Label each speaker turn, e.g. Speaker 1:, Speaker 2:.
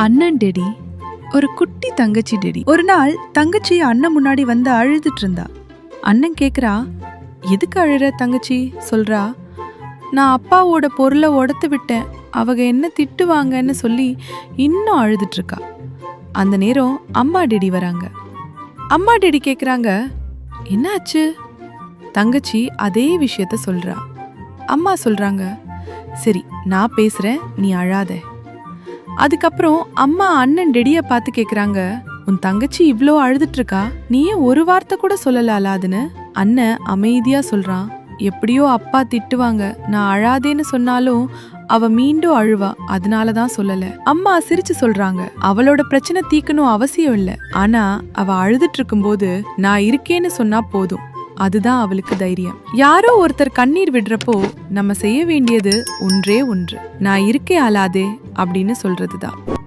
Speaker 1: அண்ணன் டெடி ஒரு குட்டி தங்கச்சி டெடி. ஒரு நாள் தங்கச்சி அண்ணன் முன்னாடி வந்து அழுதுட்டு இருந்தா. அண்ணன் கேக்குறா, எதுக்கு அழுற தங்கச்சி? சொல்றா, நான் அப்பாவோட பொருளை உடைத்து விட்டேன், அவங்க என்ன திட்டுவாங்கன்னு சொல்லி இன்னும் அழுதுட்டு இருக்கா. அந்த நேரம் அம்மா டெடி வராங்க. அம்மா டெடி கேக்குறாங்க, என்னாச்சு? தங்கச்சி அதே விஷயத்த சொல்றா. அம்மா சொல்றாங்க, சரி நான் பேசுறேன், நீ அழாத. அதுக்கப்புறம் அம்மா அண்ணன் டெடிய பார்த்து கேக்குறாங்க, உன் தங்கச்சி இவ்ளோ அழுதுட்டு இருக்கா, நீயே ஒரு வார்த்தை கூட சொல்லலாதுன்னு. அண்ணன் அமைதியா சொல்றான், எப்படியோ அப்பா திட்டுவாங்க, நான் அழாதேன்னு சொன்னாலும் அவ மீண்டும் அழுவா, அதனாலதான் சொல்லல. அம்மா சிரிச்சு சொல்றாங்க, அவளோட பிரச்சனை தீக்கணும் அவசியம் இல்ல, ஆனா அவ அழுதுட்டு இருக்கும்போது நான் இருக்கேன்னு சொன்னா போதும், அதுதான் அவளுக்கு தைரியம். யாரோ ஒருத்தர் கண்ணீர் விடுறப்போ நம்ம செய்ய வேண்டியது ஒன்றே ஒன்று, நான் இருக்கே அழாதே அப்படின்னு சொல்றதுதான்.